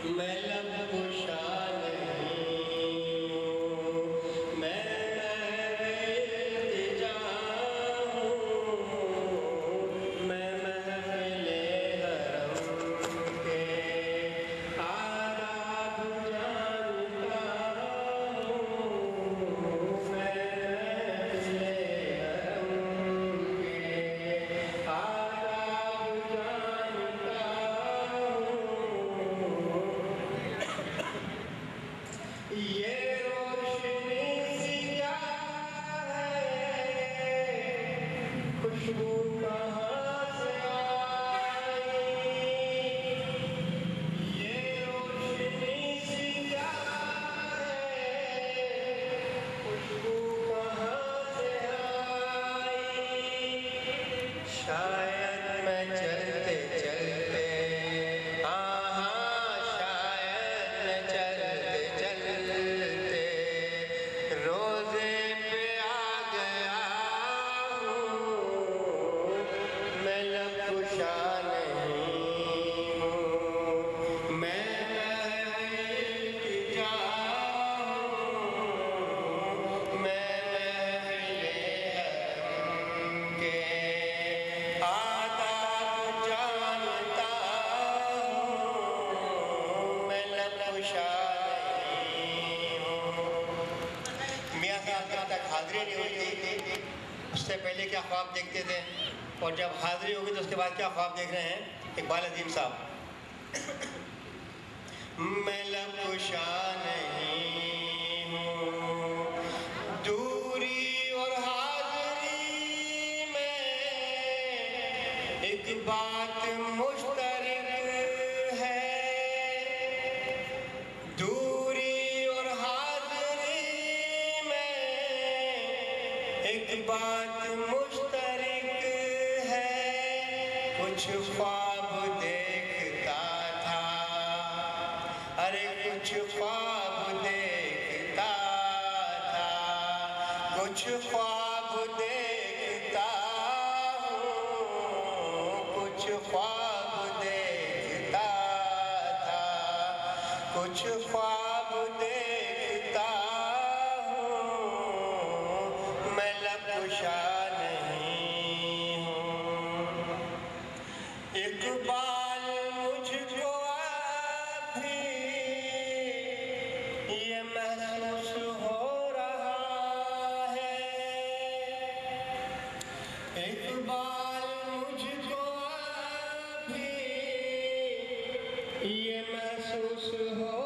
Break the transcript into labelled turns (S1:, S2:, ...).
S1: मैं लब कुशा नहीं हूँ, मैं इल्तिजा हूँ, मैं महफ़िले हरम के आदाब जानता हूँ, मैं महफ़िले हरम के आदाब जानता हूँ। ये रोशनी सी क्या है, खुशबू कहाँ से आई, ये रोशनी सी क्या है, खुशबू कहाँ से आई। शायद मैं चलते चलते, हाँ शायद मैं चलते चलते रोज़े पे आ गया हूँ, मैं लब कुशा नहीं हूँ, मैं इल्तिजा हूँ, मैं महफ़िले हरम के आदाब जानता हूँ, मैं लब कुशा नहीं हूँ। मियाँ साहब जब तक हाज़िरी नहीं होती उससे पहले क्या ख्वाब देखते थे, और जब हाज़िरी होगी तो उसके बाद क्या ख्वाब देख रहे हैं, इकबाल अज़ीम साहब। मैं लब कुशा नहीं हूँ, दूरी और हाज़िरी में एक बात मुश्तरक है, दूरी और हाज़िरी में एक बात मुश्तरक है। कुछ ख्वाब देखता था, अरे कुछ ख्वाब देखता था, कुछ ख्वाब देखता हूँ, कुछ ख्वाब देखता था, कुछ ख्वाब देखता हूँ, मैं लब कुशा नहीं हूँ। इकबाल मुझको अभी ये महसूस हो रहा है, इकबाल मुझको अभी ये महसूस हो